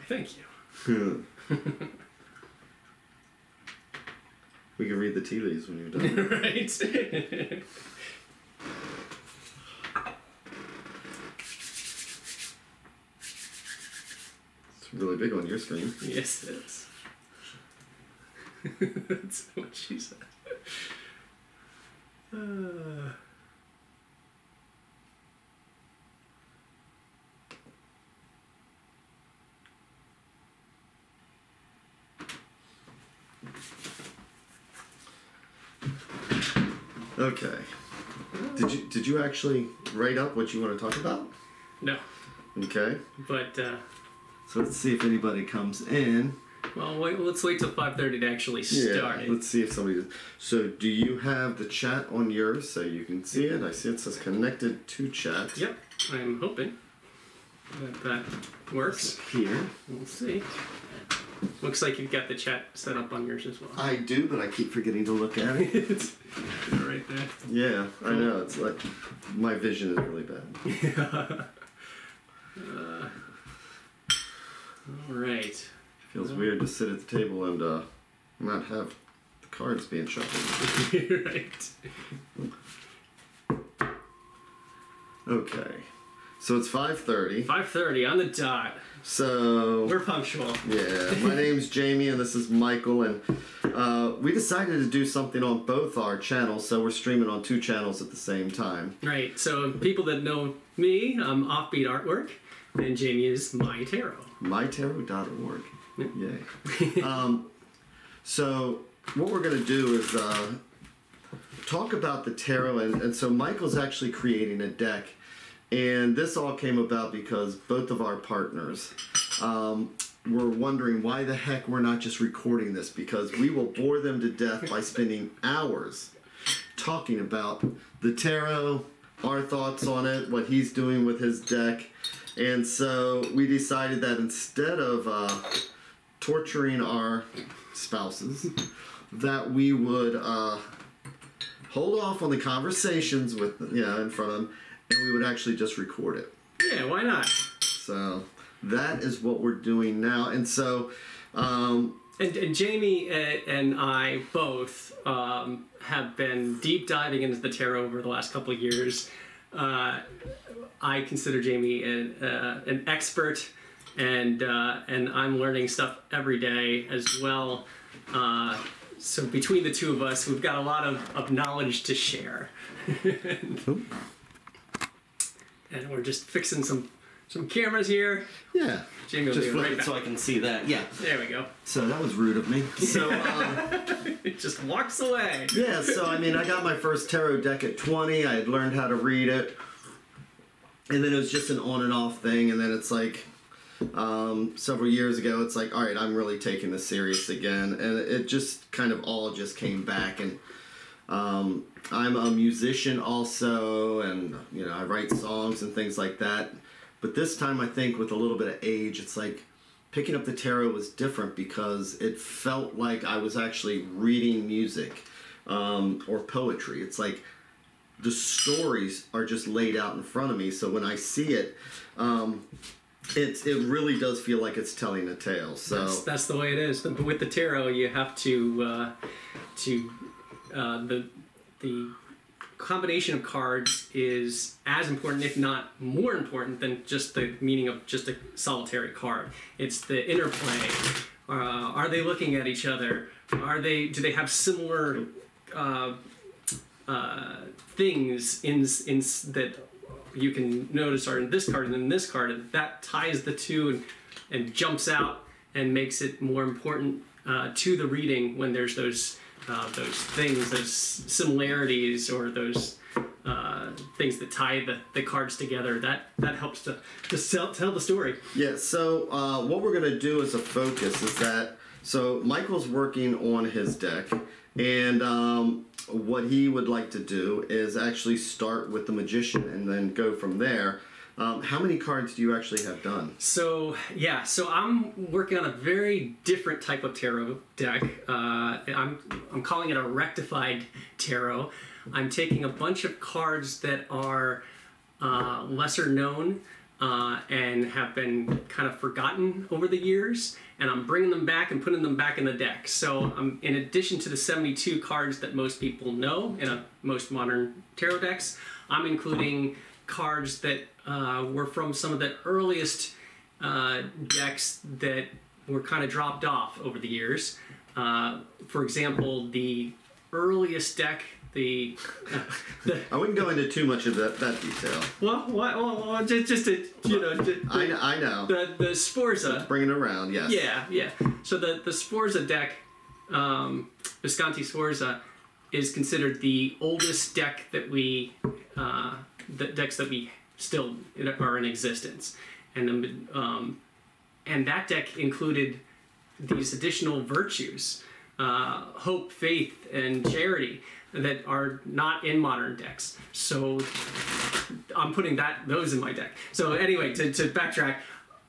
thank you. We can read the tea leaves when you're done. Right. It's really big on your screen. Yes, it is. That's what she said. Okay. Did you actually write up what you want to talk about? No. Okay. But so let's see if anybody comes in. well, let's wait till 5:30 to actually start it. Let's see if somebody does. So do you have the chat on yours so you can see it? I see it says connected to chat. Yep. I'm hoping that works. Here. We'll see. Looks like you've got the chat set up on yours as well. I do, but I keep forgetting to look at it. It's right there. Yeah, I know. It's like my vision is really bad. All right. Feels weird to sit at the table and not have the cards being shuffled. Right. Okay. So it's 5:30. 5:30 on the dot. So We're punctual. yeah, my name's Jamie and this is Michael, and we decided to do something on both our channels, so we're streaming on 2 channels at the same time. Right. So people that know me, I'm Offbeat Artwork, and Jamie is MyTarot. MyTarot.org. Yep. Yay. So what we're going to do is talk about the tarot, and so Michael's actually creating a deck. And this all came about because both of our partners were wondering why the heck we're not just recording this, because we will bore them to death by spending hours talking about the tarot, our thoughts on it, what he's doing with his deck. And so we decided that instead of torturing our spouses, that we would hold off on the conversations with in front of them, and we would actually just record it. Yeah, why not? So that is what we're doing now. And so and Jamie and I both have been deep diving into the tarot over the last couple of years. I consider Jamie an expert, and I'm learning stuff every day as well. So between the two of us, we've got a lot of knowledge to share. And we're just fixing some cameras here. yeah, Jamie will just be flip right it back. so I can see that. Yeah. There we go. So that was rude of me. So It just walks away. yeah, so I mean, I got my first tarot deck at 20. I had learned how to read it, and then it was just an on and off thing. And then it's like several years ago, it's like, all right, I'm really taking this serious again, and it just kind of all just came back. And I'm a musician also, and I write songs and things like that. But this time, I think with a little bit of age, it's like picking up the tarot was different because it felt like I was actually reading music or poetry. It's like the stories are just laid out in front of me. So when I see it, it really does feel like it's telling a tale. So that's the way it is. But with the tarot, you have to the combination of cards is as important, if not more important, than just the meaning of just a solitary card. It's the interplay. Are they looking at each other? Do they have similar things in that you can notice are in this card and in this card, and that ties the two and jumps out and makes it more important to the reading when there's those things, those similarities, or those things that tie the cards together. That helps to tell the story. yeah, so what we're going to do as a focus is that, so Michael's working on his deck, and what he would like to do is actually start with the Magician and then go from there. How many cards do you actually have done? So I'm working on a very different type of tarot deck. I'm calling it a rectified tarot. I'm taking a bunch of cards that are lesser known, and have been kind of forgotten over the years, and I'm bringing them back and putting them back in the deck. So in addition to the 72 cards that most people know in most modern tarot decks, I'm including cards that were from some of the earliest decks that were kind of dropped off over the years. For example, the earliest deck, I wouldn't go into too much of that detail. Well, just to, I know. The Sforza. It's bringing it around, yes. Yeah. So the Sforza deck, Visconti Sforza, is considered the oldest deck that the decks that we still are in existence, and that deck included these additional virtues, hope, faith, and charity, that are not in modern decks. So I'm putting those in my deck. So anyway, to backtrack,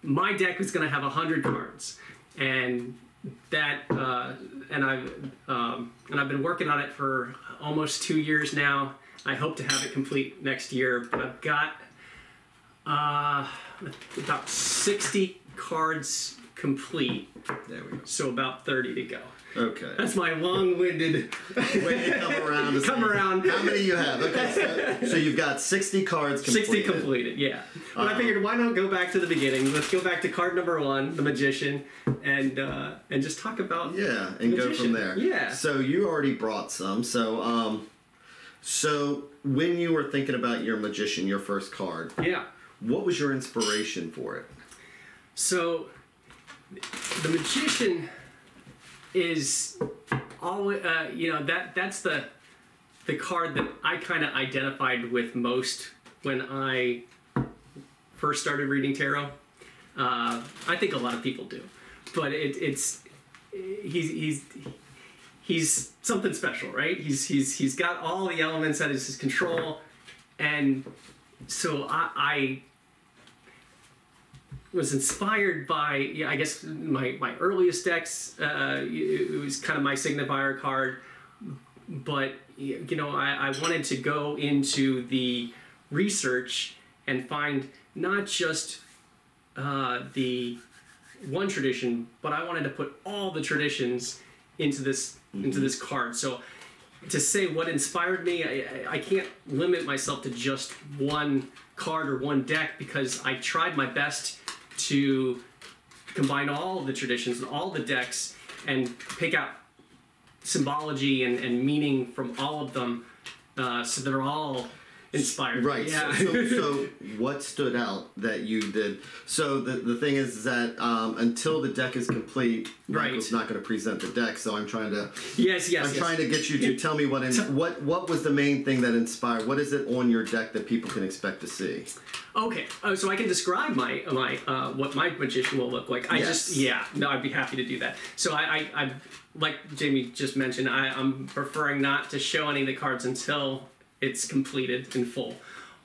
my deck was going to have 100 cards, and and I've been working on it for almost 2 years now. I hope to have it complete next year, but I've got about 60 cards complete. There we go. So about 30 to go. Okay. That's my long-winded way to come around. How many you have? Okay, so you've got 60 cards completed. 60 completed, yeah. But I figured, why not go back to the beginning? Let's go back to card number 1, the Magician, and just talk about and go from there. Yeah. So you already brought some. So when you were thinking about your Magician, your first card, what was your inspiration for it? So the Magician is always, that's the card that I kind of identified with most when I first started reading tarot. I think a lot of people do, but he's something special, right? He's got all the elements at his control, and so I was inspired by, I guess, my earliest decks. It was kind of my signifier card, but I wanted to go into the research and find not just the one tradition, but I wanted to put all the traditions into this card. So to say what inspired me, I can't limit myself to just one card or one deck, because I tried my best to combine all of the traditions and all the decks and pick out symbology and meaning from all of them, so they're all inspired. Right. Yeah. So what stood out that you did? So the thing is that until the deck is complete, Michael's not going to present the deck. So I'm trying to trying to get you to tell me what was the main thing that inspired. What is it on your deck that people can expect to see? Okay, so I can describe my what my Magician will look like. I'd be happy to do that. So I like Jamie just mentioned, I'm preferring not to show any of the cards until it's completed in full.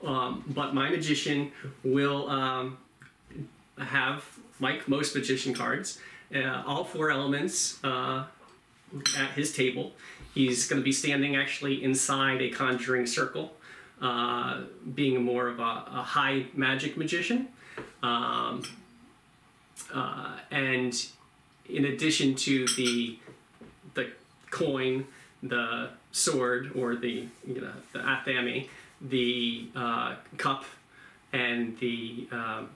But my Magician will have, like most Magician cards, all 4 elements at his table. He's going to be standing actually inside a conjuring circle, being more of a high magic magician. And in addition to the coin, the sword, or the athame, the cup, and the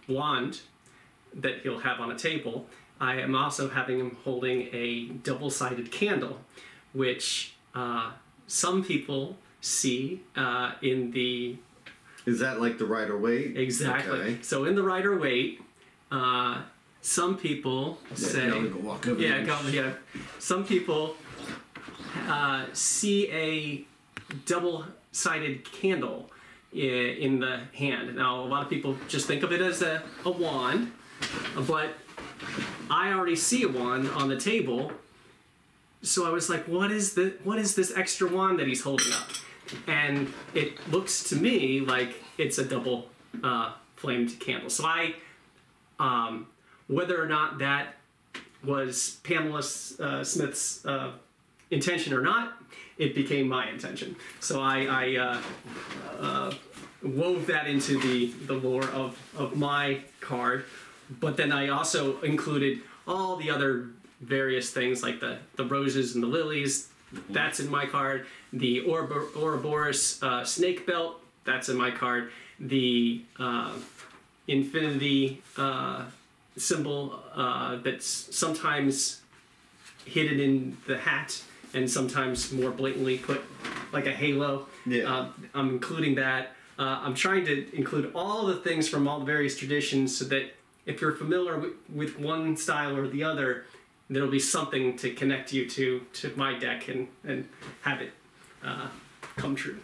wand that he'll have on a table, I am also having him holding a double-sided candle, which some people see in the... Is that like the Rider-Waite? Exactly. Okay. So in the Rider-Waite, some people say... Walk over Some people see a double-sided candle in the hand. Now, a lot of people just think of it as a wand, but I already see a wand on the table, so I was like, what is this extra wand that he's holding up? And it looks to me like it's a double flamed candle. So whether or not that was Pamela Smith's intention or not, it became my intention. So I wove that into the lore of my card, but then I also included all the other various things like the roses and the lilies. That's in my card. The Ouroboros snake belt. That's in my card. The infinity symbol that's sometimes hidden in the hat and sometimes more blatantly put like a halo. Yeah. I'm including that. I'm trying to include all the things from all the various traditions so that if you're familiar with one style or the other, there'll be something to connect you to my deck and have it come true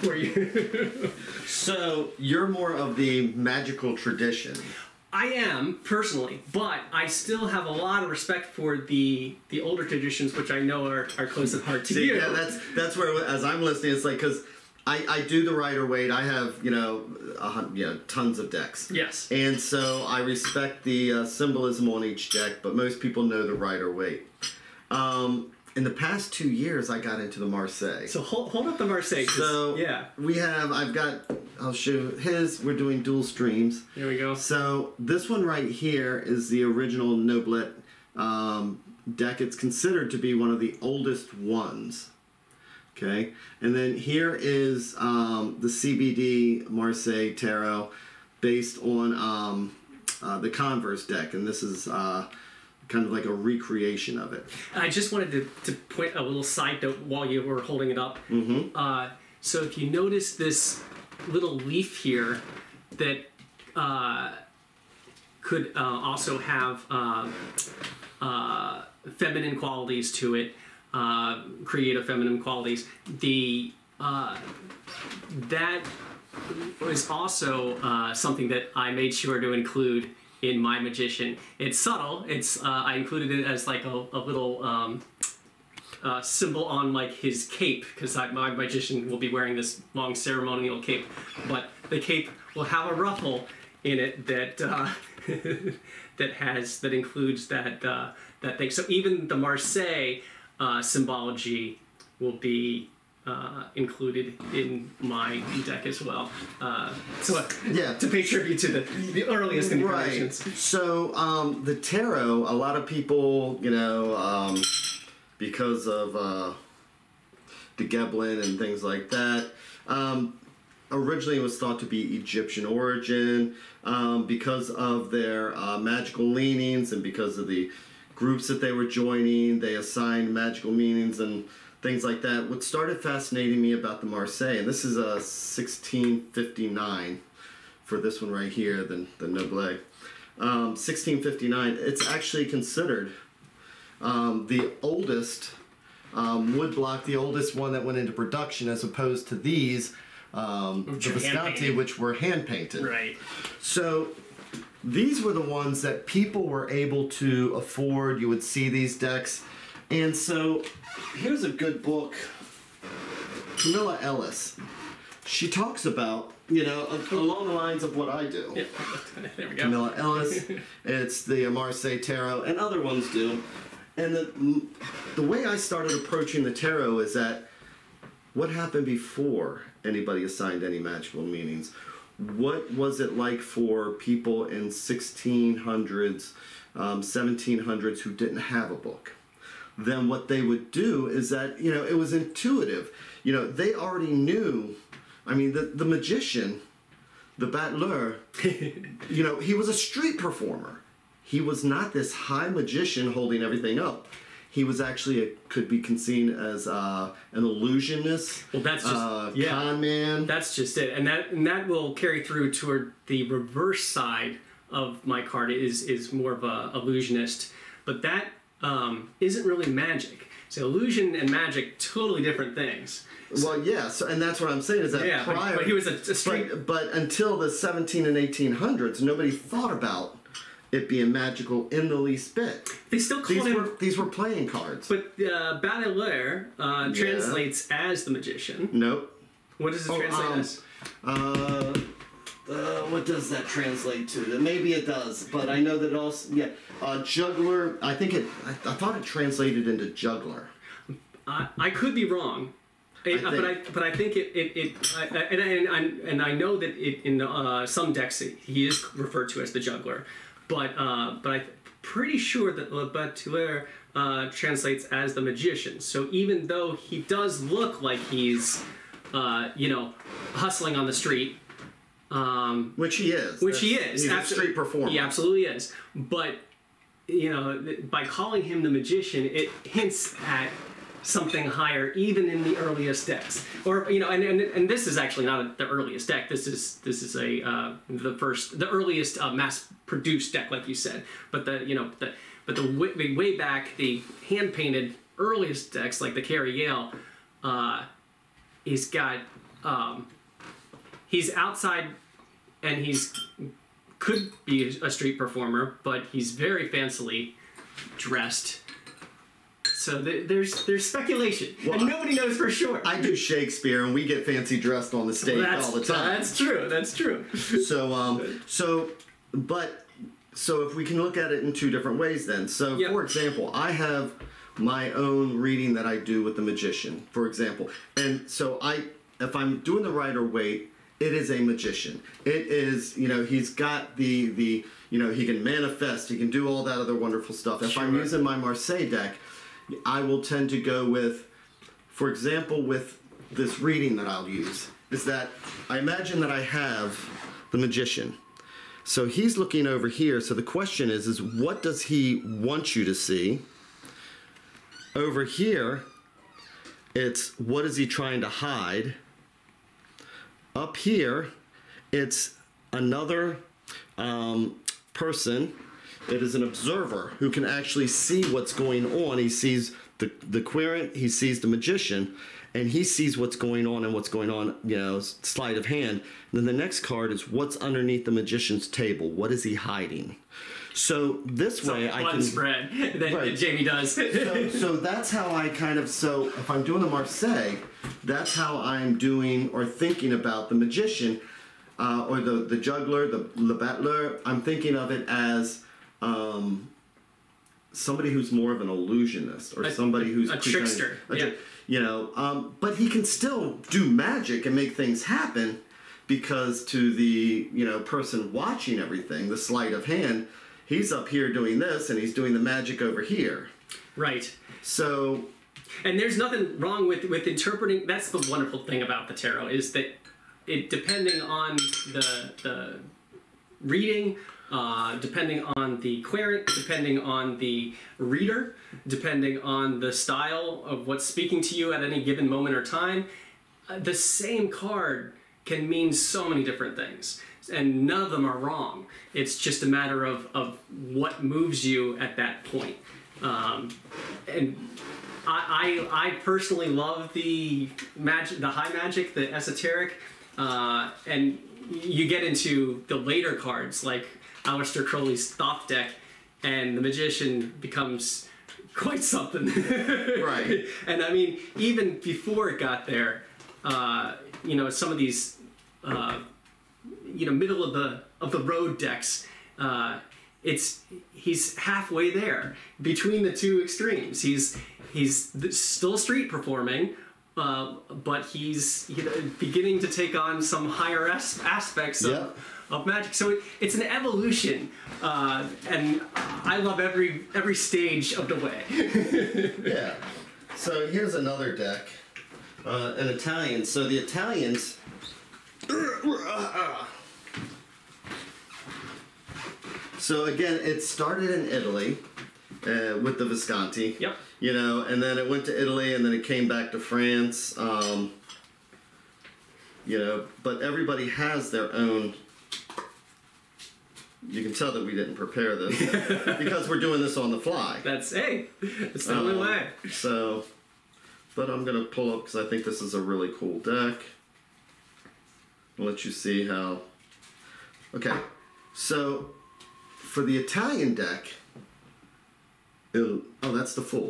for you. So you're more of the magical tradition. I am, personally, but I still have a lot of respect for the older traditions, which I know are close at heart to you. Yeah, that's where, as I'm listening, it's like, because I do the Rider-Waite. I have, tons of decks. Yes. And so I respect the symbolism on each deck, but most people know the Rider-Waite. In the past 2 years, I got into the Marseille. So hold up the Marseille. So yeah, I'll show his. We're doing dual streams. Here we go. So this one right here is the original Noblette deck. It's considered to be one of the oldest ones. Okay, and then here is the CBD Marseille Tarot based on the Converse deck, and this is kind of like a recreation of it. I just wanted to point a little side note while you were holding it up. Mm-hmm. So if you notice this little leaf here that could also have feminine qualities to it, creative feminine qualities, that was also something that I made sure to include in my Magician. It's subtle. I included it as like a little symbol on like his cape, because my Magician will be wearing this long ceremonial cape, but the cape will have a ruffle in it that that includes that thing. So even the Marseille symbology will be included in my deck as well. To pay tribute to the earliest incarnations. Right. So the tarot, a lot of people, because of the Geblin and things like that, originally it was thought to be Egyptian origin, because of their magical leanings and because of the groups that they were joining. They assigned magical meanings and things like that. What started fascinating me about the Marseille, and this is a 1659 for this one right here, the Noblette. 1659, it's actually considered the oldest woodblock, the oldest one that went into production, as opposed to these, the Visconti, which were hand-painted. Right. So these were the ones that people were able to afford. You would see these decks. And so here's a good book. Camilla Ellis. She talks about, along the lines of what I do. Yeah. There we go. Camilla Ellis. It's the Marseille Tarot, and other ones do. And the way I started approaching the tarot is that what happened before anybody assigned any magical meanings? What was it like for people in 1600s, 1700s who didn't have a book? Then what they would do is that, it was intuitive. They already knew. I mean, the magician, the Bateleur, he was a street performer. He was not this high magician holding everything up. He was actually could be seen as an illusionist. Well, that's just con man. That's just it, and that will carry through toward the reverse side of my card. Is more of a illusionist, but that isn't really magic. So illusion and magic, totally different things. Well, yeah, and that's what I'm saying is that prior. But he was a street. But until the 17 and 1800s, nobody thought about it being magical in the least bit. They still call these were playing cards. But Bateleur translates as the magician. Nope. What does it translate as? What does that translate to? Maybe it does, but I know that it also juggler. I thought it translated into juggler. I could be wrong. But I think and I know that in some decks he is referred to as the juggler, but I'm pretty sure that Bateleur translates as the magician. So even though he does look like he's hustling on the street, which he is, he's a street performer. He absolutely is. But by calling him the magician, it hints at something higher, even in the earliest decks. Or and this is actually not the earliest deck. This is the earliest mass-produced deck, like you said. But the way back, the hand-painted earliest decks, like the Carrie Yale, he's got he's outside, and could be a street performer, but he's very fancily dressed. So there's speculation, and nobody knows for sure. I do Shakespeare, and we get fancy dressed on the stage all the time. That's true. That's true. So if we can look at it in two different ways, then. So, for example, I have my own reading that I do with the magician, for example, and so if I'm doing the Rider-Waite, it is a magician. It is, he's got the he can manifest, he can do all that other wonderful stuff. If I'm using my Marseille deck, I will tend to go with, for example, with this reading that I'll use, is that I imagine that I have the magician. So he's looking over here. So the question is what does he want you to see? Over here, it's what is he trying to hide? Up here, it's another person. It is an observer who can actually see what's going on. He sees the querent, he sees the magician, and he sees what's going on and what's going on, sleight of hand. And then the next card is what's underneath the magician's table. What is he hiding? So this way I can... spread that Jamie does. so that's how I so if I'm doing the Marseille, that's how I'm doing or thinking about the magician or the juggler, the Bateleur. I'm thinking of it as somebody who's more of an illusionist or somebody who's a trickster. But he can still do magic and make things happen, because to the person watching everything, the sleight of hand, he's up here doing this and he's doing the magic over here. Right. So, and there's nothing wrong with interpreting. That's the wonderful thing about the tarot, is that it, depending on the reading, depending on the querent, depending on the reader, depending on the style of what's speaking to you at any given moment or time, the same card can mean so many different things, and none of them are wrong. It's just a matter of what moves you at that point. And I personally love the magic, the high magic, the esoteric, and you get into the later cards like Aleister Crowley's Thoth deck, and the magician becomes quite something. Right. And I mean, even before it got there, some of these, middle of the road decks, he's halfway there between the two extremes. He's still street performing, but he's beginning to take on some higher aspects of magic. So it's an evolution, and I love every stage of the way. Yeah. So here's another deck, an Italian. So the Italians. So again, it started in Italy with the Visconti. Yep. And then it went to Italy, and then it came back to France. But everybody has their own. You can tell that we didn't prepare this because we're doing this on the fly. It's the only way. So, but I'm gonna pull up because I think this is a really cool deck. I'll let you see how. Okay, so for the Italian deck, that's the full.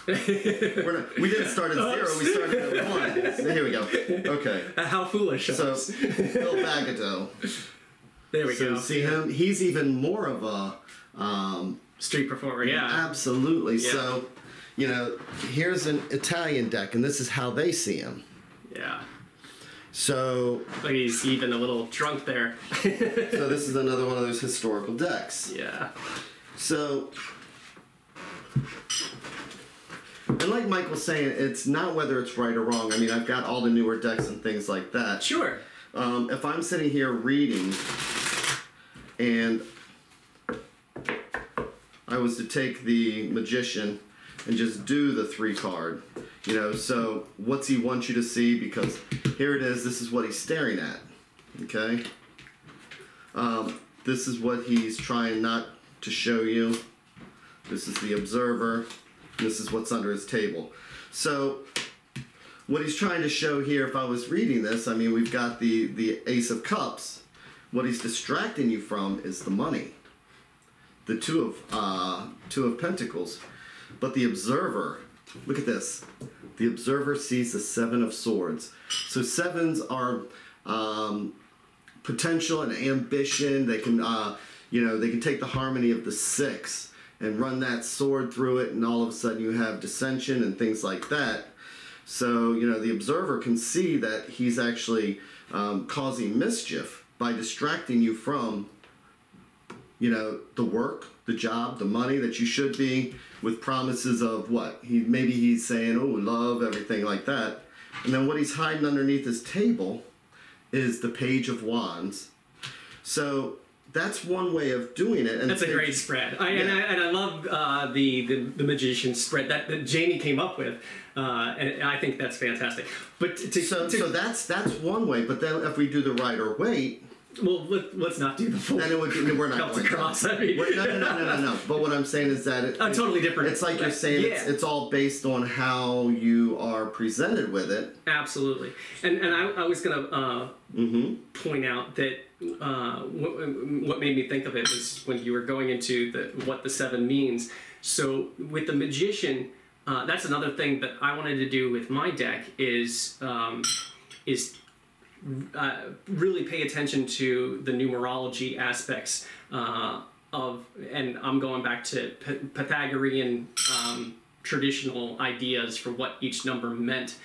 We didn't start at 0, we started at 1. So here we go. Okay. How foolish of us. Bill Bagado. There we go. See him? He's even more of a street performer, yeah. Absolutely. Yeah. So, here's an Italian deck, and this is how they see him. Yeah. So He's even a little drunk there. so this is another one of those historical decks. Yeah. So, and like Mike was saying, it's not whether it's right or wrong. I mean, I've got all the newer decks and things like that. Sure. If I'm sitting here reading and I was to take the Magician and just do the 3 card, you know, so what's he want you to see? Because here it is, this is what he's staring at, okay? This is what he's trying not to show you. This is the Observer. This is what's under his table. So what he's trying to show here, if I was reading this, I mean, we've got the Ace of Cups. What he's distracting you from is the money. The Two of Pentacles. But the Observer, look at this. The Observer sees the 7 of Swords. So 7s are potential and ambition. They can, you know, they can take the harmony of the 6 and run that sword through it, and all of a sudden you have dissension and things like that. So, you know, the Observer can see that he's actually causing mischief by distracting you from, you know, the work, the job, the money that you should be, with promises of what? Maybe he's saying, oh, love, everything like that. And then what he's hiding underneath his table is the Page of Wands. So that's one way of doing it. And that's a great spread. And I love the Magician spread that Jamie came up with. And I think that's fantastic. But so that's one way. But then if we do the Rider Waite, well, let's not do the full. Then it would be, we're not going across. to. No. But what I'm saying is that totally different. It's like you're saying, it's all based on how you are presented with it. Absolutely. And I was going to point out that what made me think of it was when you were going into what the 7 means. So with the Magician, that's another thing that I wanted to do with my deck is really pay attention to the numerology aspects of, and I'm going back to Pythagorean traditional ideas for what each number meant.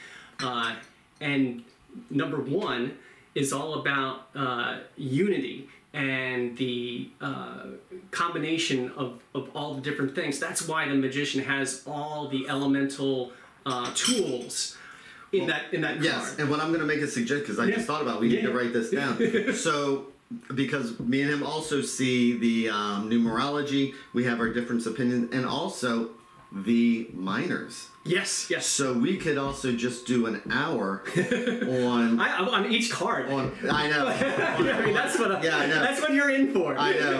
And number 1 is all about unity and the combination of all the different things. That's why the Magician has all the elemental tools in that yes, card. and what I'm going to make a suggestion, because I just thought about it, we need to write this down. So, because me and him also see the numerology, we have our different opinions, and also the minors. Yes. So we could also just do an hour on each card. I know. I know. That's what you're in for. I know.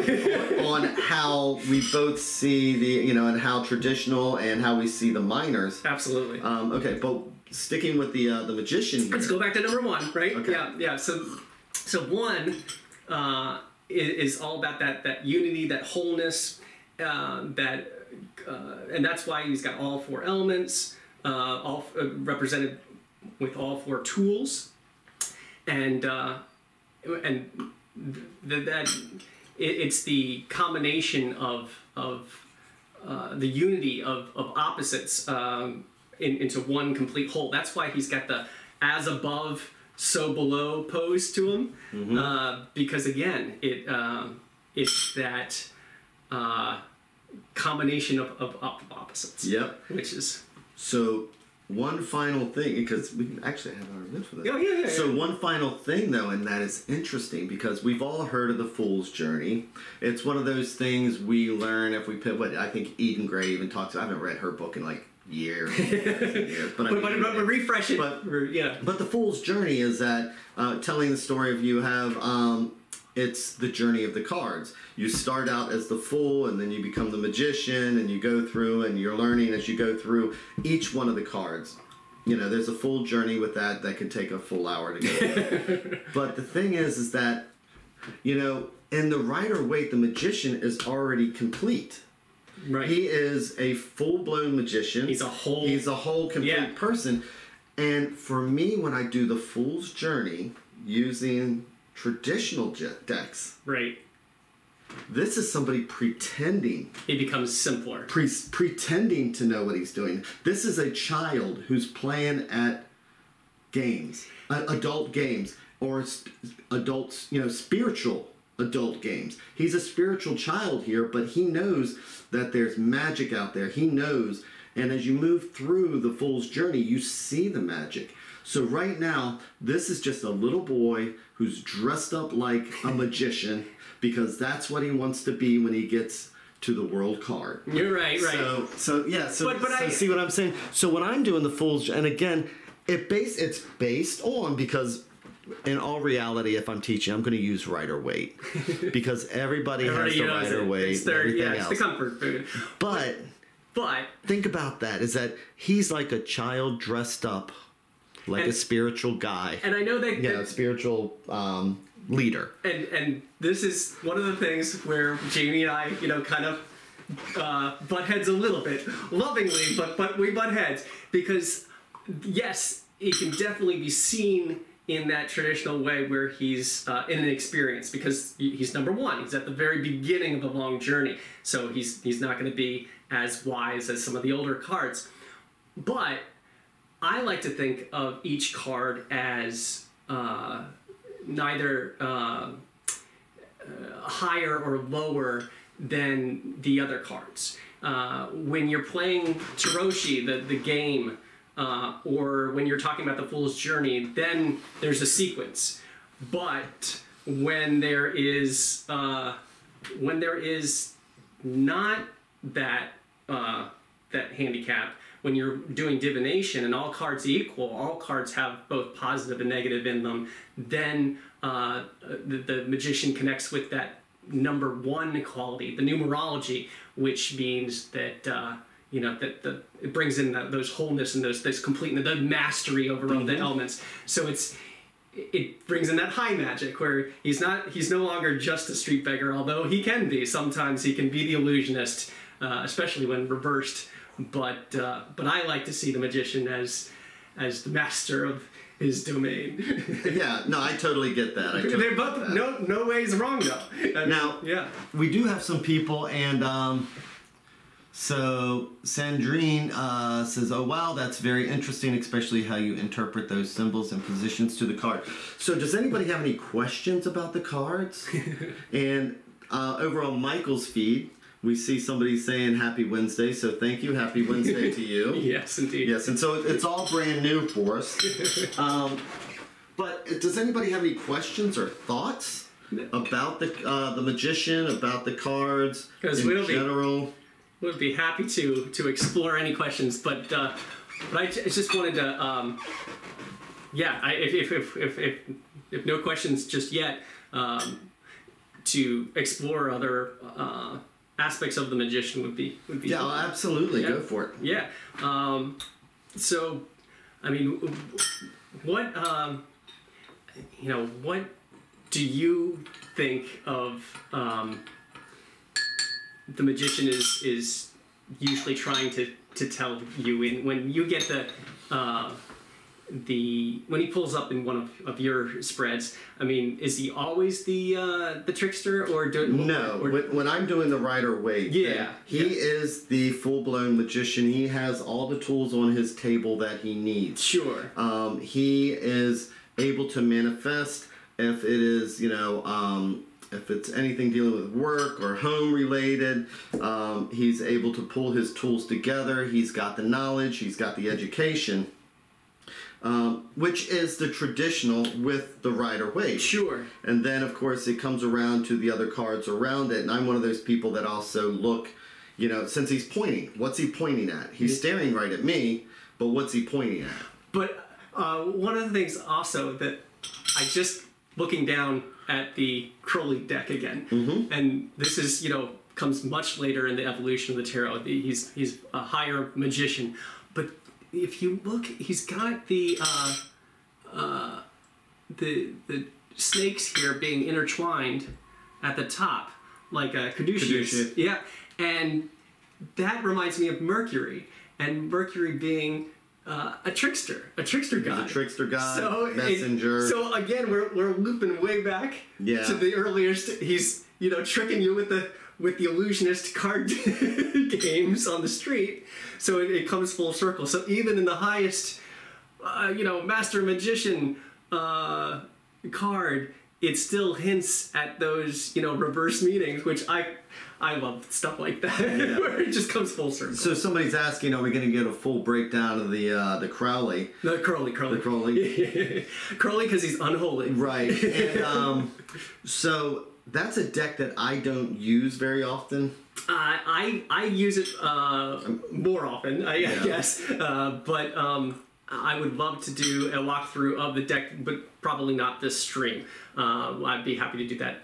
On how we both see the, you know, and how traditional and how we see the minors. Absolutely. Okay, but sticking with the Magician here. Let's go back to number 1, right? Okay. Yeah. So 1 is all about that unity, that wholeness, and that's why he's got all 4 elements, all represented with all 4 tools, and it's the combination of the unity of opposites into one complete whole. That's why he's got the as above, so below pose to him, because again, it's that combination of opposites. Yep. Which is so. One final thing, because we can actually have our list for this. Yeah. So one final thing, though, and that is interesting, because we've all heard of the Fool's Journey. It's one of those things we learn if we put, what I think Eden Gray even talks. I haven't read her book in like years, but refresh it. But the Fool's Journey is that telling the story of you have. It's the journey of the cards. You start out as the Fool, and then you become the Magician, and you go through, and you're learning as you go through each one of the cards. You know, there's a full journey with that can take a full hour to go through. But the thing is that, you know, in the Rider Waite, the Magician is already complete. Right. He is a full-blown magician. He's a whole complete person. And for me, when I do the Fool's Journey using traditional decks, right, this is somebody pretending. It becomes simpler. Pretending to know what he's doing. This is a child who's playing at games, adult games, or adults, spiritual adult games. He's a spiritual child here, but he knows that there's magic out there. He knows, and as you move through the Fool's Journey, you see the magic. So right now, this is just a little boy who's dressed up like a magician because that's what he wants to be when he gets to the world card. You're right. So see what I'm saying? So when I'm doing the Fool's, and again, it's based on, because in all reality, if I'm teaching, I'm going to use Rider-Waite because everybody has the Rider-Waite. It's the comfort food. But think about that, is that he's like a child dressed up like a spiritual guy. And I know that... spiritual leader. And this is one of the things where Jamie and I, kind of butt heads a little bit. Lovingly, but we butt heads. Because, yes, it can definitely be seen in that traditional way where he's in an experience. Because he's number one. He's at the very beginning of a long journey. So he's not going to be as wise as some of the older cards. But I like to think of each card as neither higher or lower than the other cards. When you're playing Taroshi, the game, or when you're talking about the Fool's Journey, then there's a sequence. But when there is not that handicap, when you're doing divination and all cards equal, all cards have both positive and negative in them, then the magician connects with that number one quality, the numerology, which means that it brings in those wholeness and this completeness, the mastery over all the elements. So it brings in that high magic where he's no longer just a street beggar, although he can be. Sometimes he can be the illusionist, especially when reversed. But I like to see the magician as the master of his domain. Yeah, no, I totally get that. They're both no ways wrong though. Now, we do have some people, and so Sandrine says, "Oh wow, that's very interesting, especially how you interpret those symbols and positions to the card." So, does anybody have any questions about the cards? And over on Michael's feed, we see somebody saying Happy Wednesday, so thank you. Happy Wednesday to you. Yes, indeed. Yes, and so it's all brand new for us. But does anybody have any questions or thoughts about the magician, about the cards in general? We'll be happy to explore any questions, but I just wanted to, if no questions just yet, to explore other aspects of the magician would be yeah, fun. Absolutely. Go for it. Yeah. So, I mean, what what do you think of the magician is usually trying to tell you when you get when he pulls up in one of your spreads? I mean, is he always the trickster, or when I'm doing the Rider-Waite, he is the full-blown magician. He has all the tools on his table that he needs. Sure. He is able to manifest if it is, if it's anything dealing with work or home related. He's able to pull his tools together. He's got the knowledge. He's got the education. Which is the traditional with the Rider-Waite. Sure. And then, of course, it comes around to the other cards around it. And I'm one of those people that also look, since he's pointing, what's he pointing at? He's staring right at me, but what's he pointing at? But one of the things also that I just looking down at the Crowley deck again, and this is, comes much later in the evolution of the tarot. He's a higher magician, but if you look, he's got the snakes here being intertwined at the top, like a caduceus. Yeah, and that reminds me of Mercury, and Mercury being a trickster god. He's a trickster god, messenger. So again, we're looping way back to the earliest. He's tricking you with the illusionist card games on the street. So it comes full circle. So even in the highest Master Magician card, it still hints at those, reverse meanings, which I love stuff like that, where it just comes full circle. So somebody's asking, are we going to get a full breakdown of the Crowley? The Crowley. The Crowley. Crowley, because he's unholy. Right. And so that's a deck that I don't use very often. I use it more often, I guess. But I would love to do a walkthrough of the deck, but probably not this stream. I'd be happy to do that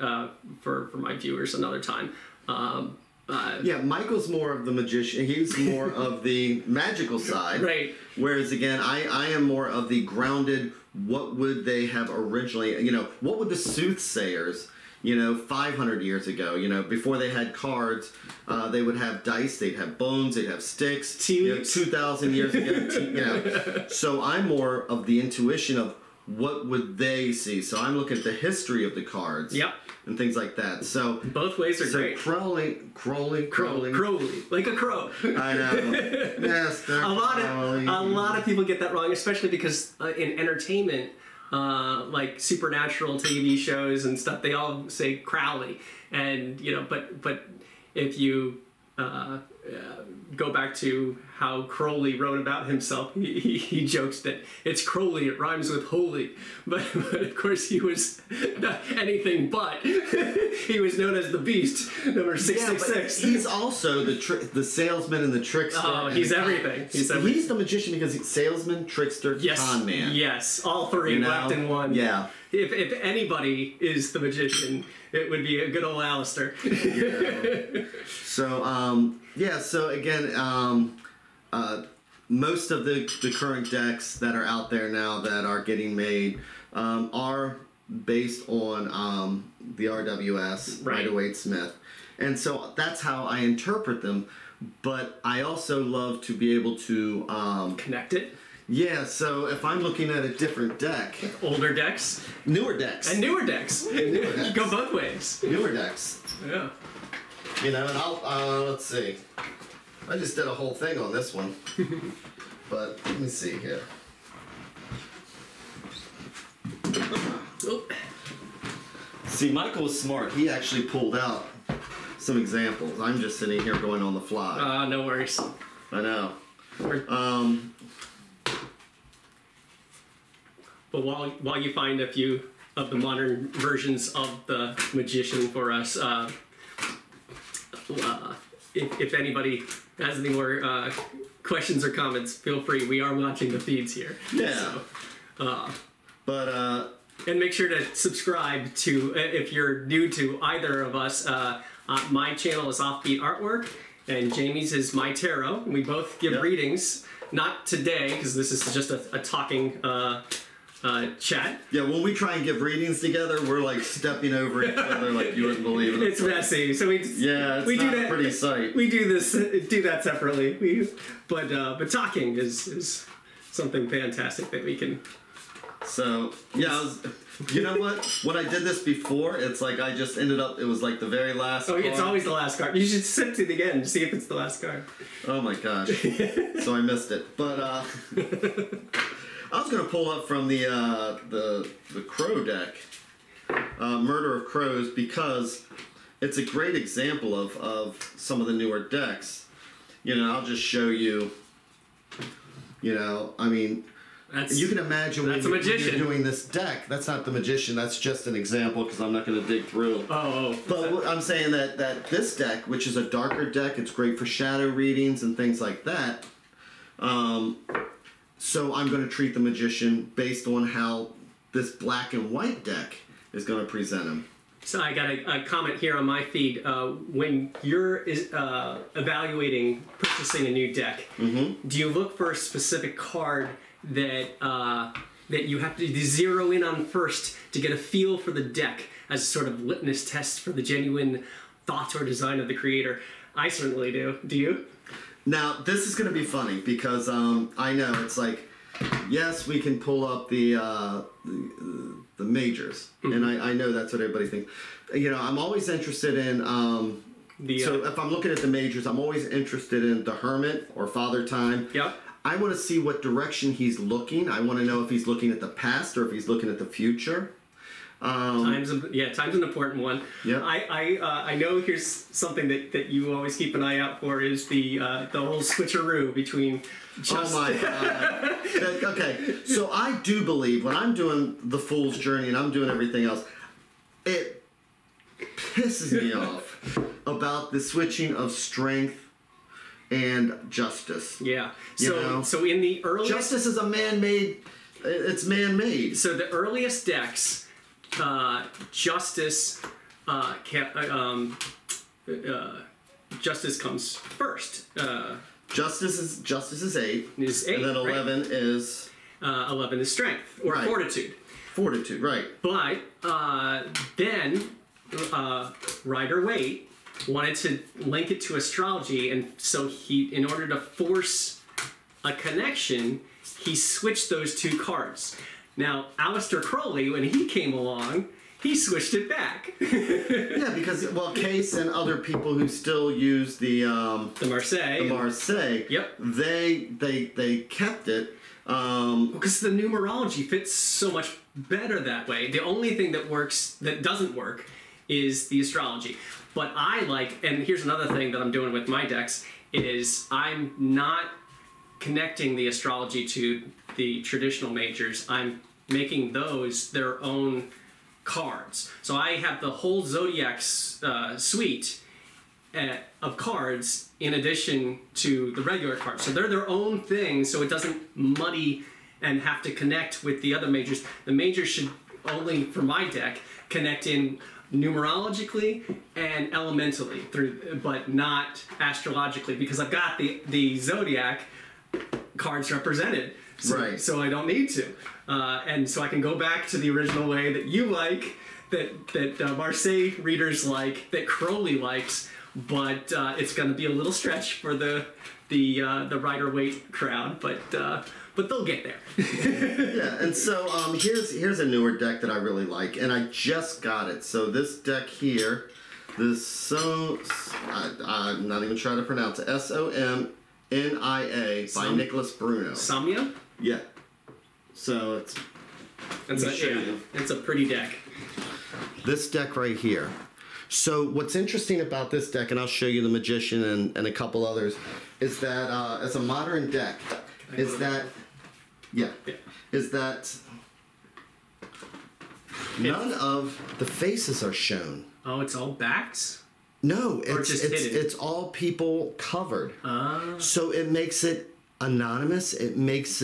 for my viewers another time. Michael's more of the magician. He's more of the magical side. Right. Whereas, again, I am more of the grounded, what would they have originally, what would the soothsayers, 500 years ago, before they had cards, they would have dice, they'd have bones, they'd have sticks, 2,000 years ago, So I'm more of the intuition of what would they see. So I'm looking at the history of the cards. Yep. And things like that. So both ways are great. Crowley, like a crow. I know. Master a lot of people get that wrong, especially because in entertainment, like supernatural TV shows and stuff, they all say Crowley, and but if you go back to how Crowley wrote about himself, he jokes that it's Crowley, it rhymes with holy, but of course he was not anything but. He was known as the Beast, number 666. He's also the salesman and the trickster. Oh, he's everything. He's the magician because he's salesman, trickster, con man. Yes, all three wrapped in one. Yeah. If anybody is the magician, it would be a good old Alistair. So again, most of the current decks that are out there now that are getting made are based on the RWS, Rider-Waite-Smith. And so that's how I interpret them. But I also love to be able to connect it. Yeah, so if I'm looking at a different deck... Older decks. Newer decks. And newer decks. Go both ways. Newer decks. Yeah. And I'll, let's see. I just did a whole thing on this one. But let me see here. Oh. See, Michael was smart. He actually pulled out some examples. I'm just sitting here going on the fly. No worries. I know. But while you find a few of the modern versions of the Magician for us, if anybody has any more questions or comments, feel free. We are watching the feeds here. Yeah. So, and make sure to subscribe to, if you're new to either of us, my channel is Offbeat Artwork, and Jamie's is MyTarot. We both give readings. Not today, because this is just a talking chat. Yeah, when we try and give readings together, we're like stepping over each other like you wouldn't believe it. It's messy, so we not a pretty sight. We do that separately. But talking is something fantastic that we can. So yeah, you know what? When I did this before, it's like I just ended up. It was like the very last. Oh, card. It's always the last card. You should sift it again to see if it's the last card. Oh my gosh! So I missed it, but I was going to pull up from the Crow deck, Murder of Crows, because it's a great example of some of the newer decks. I'll just show you. I mean. You can imagine when you're doing this deck. That's not the Magician. That's just an example because I'm not going to dig through. But I'm saying that this deck, which is a darker deck, it's great for shadow readings and things like that. So I'm going to treat the Magician based on how this black and white deck is going to present him. So I got a comment here on my feed. When you're evaluating purchasing a new deck, do you look for a specific card that you have to zero in on first to get a feel for the deck as a sort of litmus test for the genuine thought or design of the creator? I certainly do. Do you? Now, this is going to be funny because I know it's like, yes, we can pull up the majors, and I know that's what everybody thinks. I'm always interested in. So if I'm looking at the majors, I'm always interested in the Hermit or Father Time. Yep. I want to see what direction he's looking. I want to know if he's looking at the past or if he's looking at the future. Time's an important one. Yeah. I know here's something that you always keep an eye out for is the whole switcheroo between. Oh my God. Okay, so I do believe when I'm doing the Fool's Journey and I'm doing everything else, it pisses me off about the switching of strength and justice. Yeah. You know? So in the earliest Justice is a man-made. It's man-made. So the earliest decks. Justice Justice comes first. Justice is 8. Is 8, and then 11 right? is 11 is strength or right. fortitude. Fortitude, right? But then Rider-Waite wanted to link it to astrology, and so in order to force a connection, he switched those 2 cards. Now, Aleister Crowley, when he came along, he switched it back. Yeah, because, Case and other people who still use the Marseille, yep, they kept it. Because the numerology fits so much better that way. The only thing that doesn't work is the astrology. But I like, and here's another thing that I'm doing with my decks, is I'm not connecting the astrology to the traditional majors. I'm making those their own cards. So I have the whole Zodiac suite of cards in addition to the regular cards. So they're their own thing, so it doesn't muddy and have to connect with the other majors. The majors should only, for my deck, connect in numerologically and elementally, but not astrologically, because I've got the Zodiac cards represented. So I don't need to. And so I can go back to the original way that you like, that Marseille readers like, that Crowley likes, but it's going to be a little stretch for the Rider-Waite crowd, but they'll get there. Yeah, and so here's a newer deck that I really like, and I just got it. So this deck here, I'm not even trying to pronounce it, SOMNIA by Nicholas Bruno. Samya? Yeah. So it's a pretty deck. This deck right here. So what's interesting about this deck, and I'll show you the Magician and a couple others, is that as a modern deck, is that none of the faces are shown. Oh, it's all backs? No, it's all people covered. So it makes it anonymous. It makes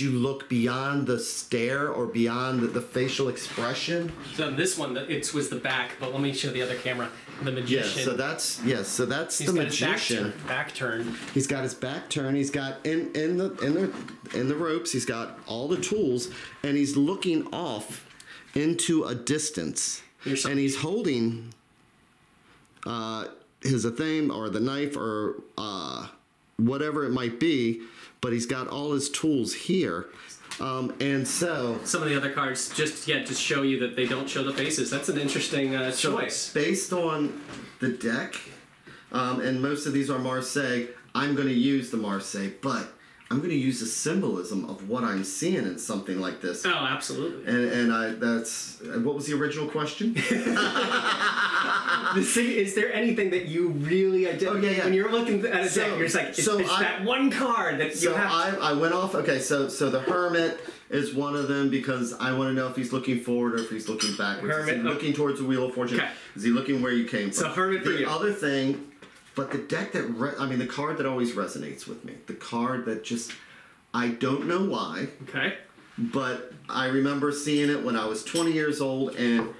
you look beyond the stare or beyond the facial expression. So this one, it was the back, but let me show the other camera. The Magician. So that's the Magician. Back turn. He's got his back turn. He's got in the ropes. He's got all the tools, and he's looking off into a distance, and he's holding his athame or the knife or whatever it might be, but he's got all his tools here. And so some of the other cards just show you that they don't show the faces. That's an interesting choice. Based on the deck, and most of these are Marseille, I'm going to use the Marseille, but I'm going to use the symbolism of what I'm seeing in something like this. Oh, absolutely. And that's what was the original question? Is there anything that you really identify? Oh, yeah. When you're looking at a deck, you're just like, it's that one card that you have. I went off. Okay, so the Hermit is one of them because I want to know if he's looking forward or if he's looking backwards. Hermit, is he looking towards the Wheel of Fortune? Okay. Is he looking where you came from? So Hermit for you. The other thing. But the deck the card that always resonates with me, the card that just, I don't know why. Okay. But I remember seeing it when I was 20 years old, and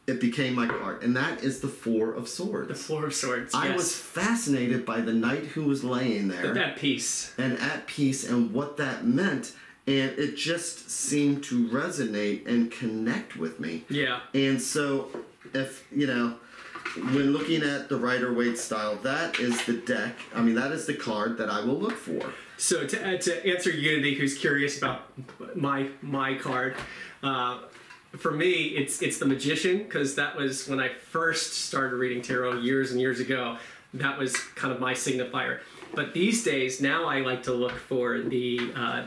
it became my card. And that is the Four of Swords. The Four of Swords, I was fascinated by the knight who was laying there. At peace. And at peace, and what that meant. And it just seemed to resonate and connect with me. Yeah. And so, when looking at the Rider-Waite style, that is the deck. I mean, that is the card that I will look for. So to answer Unity, who's curious about my card, for me, it's the Magician, because that was when I first started reading tarot years and years ago. that was kind of my signifier. But these days, now I like to look for the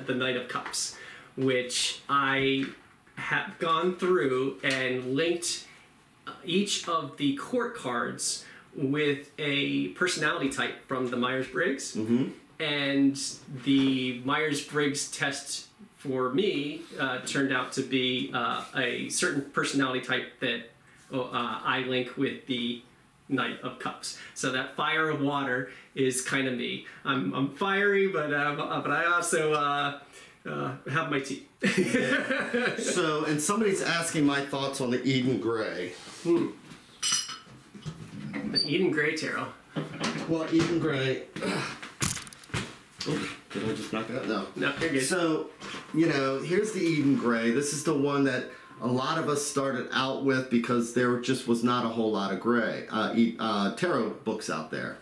Knight of Cups, which I have gone through and linked each of the court cards with a personality type from the Myers-Briggs. Mm-hmm. And the Myers-Briggs test for me turned out to be a certain personality type that I link with the Knight of Cups. So that fire of water is kind of me. I'm fiery, but I also have my tea. Yeah. So, and somebody's asking my thoughts on the Eden Gray. The Eden Gray Tarot. Well, Eden Gray. Oh, did I just knock it out? No. No, you're good. So, you know, here's the Eden Gray. This is the one that a lot of us started out with because there just was not a whole lot of gray tarot books out there.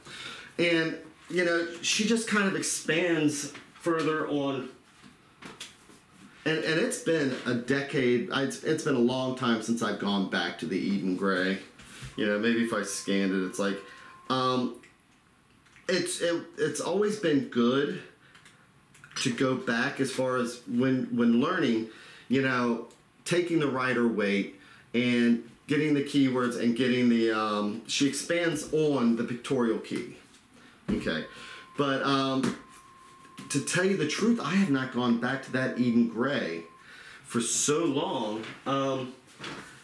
And, you know, she just kind of expands further on. And it's been a decade, it's been a long time since I've gone back to the Eden Gray. You know, maybe if I scanned it, it's like, it's always been good to go back as far as when learning, you know, taking the Rider Waite and getting the keywords and getting the, she expands on the pictorial key. Okay. But, to tell you the truth, I have not gone back to that Eden Gray for so long.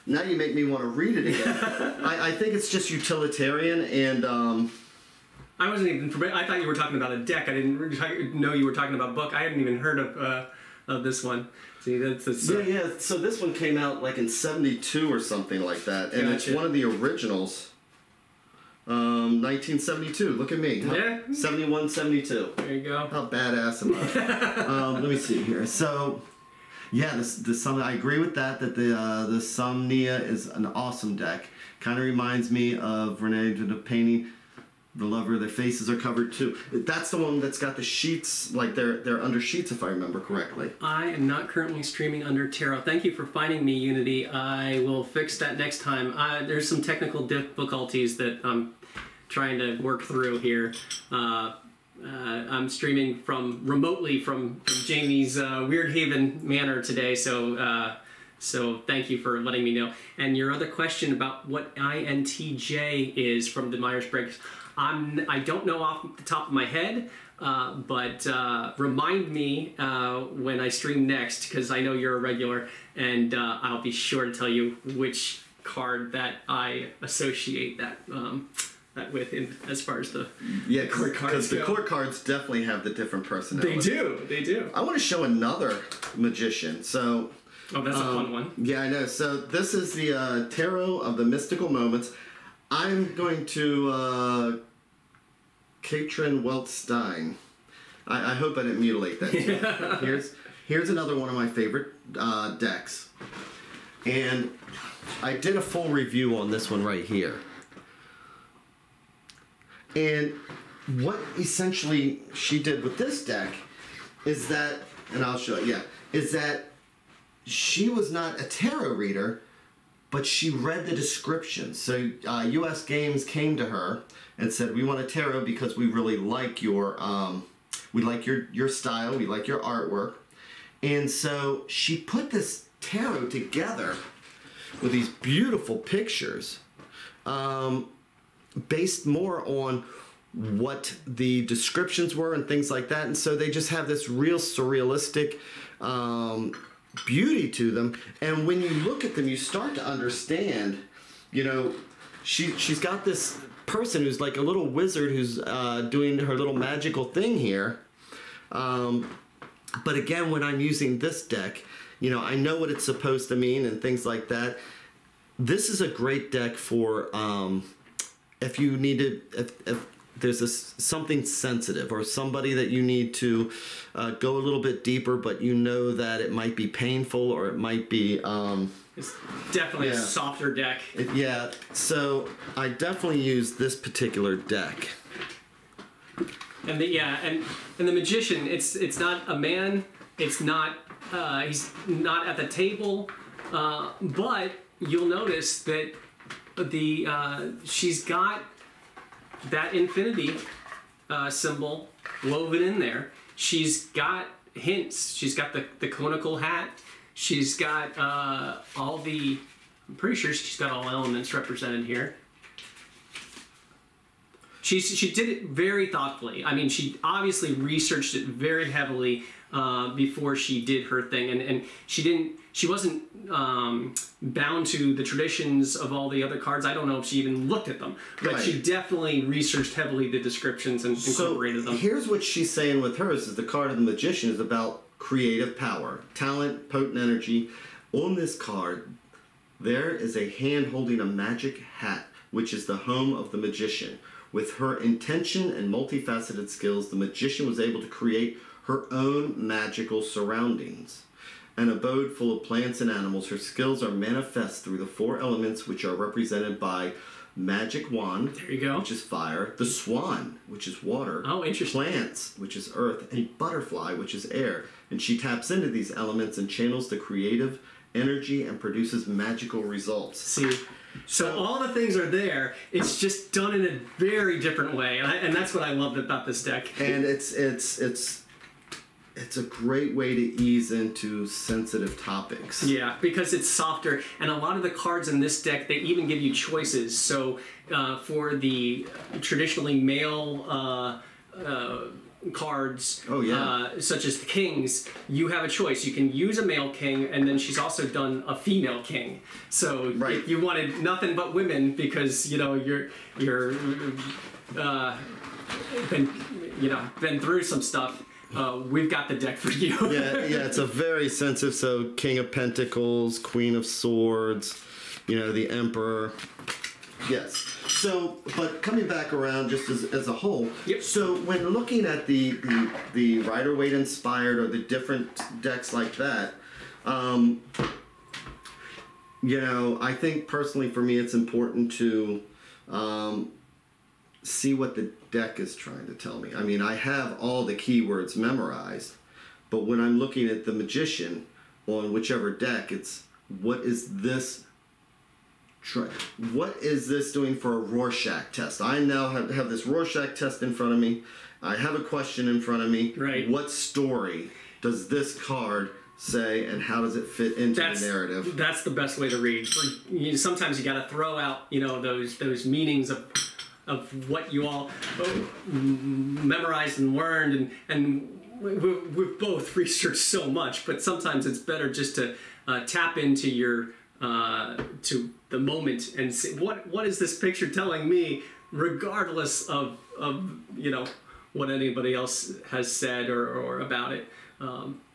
Now you make me want to read it again. I think it's just utilitarian and... I wasn't even familiar. I thought you were talking about a deck. I didn't know you were talking about a book. I hadn't even heard of this one. See, that's yeah. So this one came out like in '72 or something like that, and Gotcha. it's one of the originals. 1972. Look at me. Yeah. 71, 72. There you go. How badass am I? Let me see here. So, yeah, I agree with that. That the Somnia is an awesome deck. Kind of reminds me of Renee did a painting. The Lover, their faces are covered too. That's the one that's got the sheets, like they're under sheets, if I remember correctly. I am not currently streaming under tarot. Thank you for finding me, Unity. I will fix that next time. There's some technical difficulties that I'm trying to work through here. I'm streaming remotely from Jamie's Weird Haven Manor today, so thank you for letting me know. And your other question about what INTJ is from the Myers-Briggs, I don't know off the top of my head, but remind me when I stream next, because I know you're a regular, and I'll be sure to tell you which card that I associate that with as far as the court cards because the go. court cards definitely have the different personalities. They do. I want to show another magician. So, oh, that's a fun one. Yeah, I know. So this is the Tarot of the Mystical Moments. I'm going to Katrin Weltstein. I hope I didn't mutilate that. Yeah. Here's another one of my favorite decks, and I did a full review on this one right here. And what essentially she did with this deck is that, and I'll show it, is that she was not a tarot reader, but she read the descriptions. So US Games came to her and said, we want a tarot because we really like your style, we like your artwork. And so she put this tarot together with these beautiful pictures, based more on what the descriptions were and things like that. And so they just have this real surrealistic beauty to them. And when you look at them, you start to understand, you know, she's got this person who's like a little wizard who's doing her little magical thing here. But again, when I'm using this deck, you know, I know what it's supposed to mean and things like that. This is a great deck for if you need to, if there's something sensitive or somebody that you need to go a little bit deeper, but you know that it might be painful or it might be... it's definitely a softer deck. So I definitely use this particular deck. And the magician, it's not a man, it's not he's not at the table, but you'll notice that she's got that infinity symbol woven in there. She's got hints. She's got the conical hat. She's got all the... I'm pretty sure she's got all elements represented here. She did it very thoughtfully. I mean, she obviously researched it very heavily before she did her thing, and she wasn't bound to the traditions of all the other cards. I don't know if she even looked at them, but Right. she definitely researched heavily the descriptions and incorporated them. Here's what she's saying with hers: is the card of the Magician is about creative power, talent, potent energy. On this card, there is a hand holding a magic hat, which is the home of the Magician. With her intention and multifaceted skills, the Magician was able to create her own magical surroundings. An abode full of plants and animals, her skills are manifest through the 4 elements, which are represented by Magic Wand, There you go. which is fire, the Swan, which is water, Oh, interesting. plants, which is earth, and Butterfly, which is air. And she taps into these elements and channels the creative energy and produces magical results. See, so all the things are there. It's just done in a very different way, and that's what I loved about this deck. And it's a great way to ease into sensitive topics. Yeah, because it's softer, and a lot of the cards in this deck, they even give you choices. So for the traditionally male cards, Oh, yeah. such as the kings, you have a choice. You can use a male king, and then she's also done a female king. So Right. if you wanted nothing but women because you're been through some stuff, we've got the deck for you. yeah, it's a very sensitive. So King of Pentacles, Queen of Swords, the Emperor. Yes. So, but coming back around just as a whole. Yep. So when looking at the Rider-Waite inspired or the different decks like that, I think personally for me it's important to see what the deck is trying to tell me. I mean, I have all the keywords memorized, but when I'm looking at the Magician on whichever deck, it's what is this doing for a Rorschach test? I now have this Rorschach test in front of me. I have a question in front of me. Right. What story does this card say, and how does it fit into the narrative? That's the best way to read. Sometimes you got to throw out, those meanings of what you all memorized and learned, and we've both researched so much. But sometimes it's better just to tap into your to the moment and see what is this picture telling me, regardless of what anybody else has said or about it.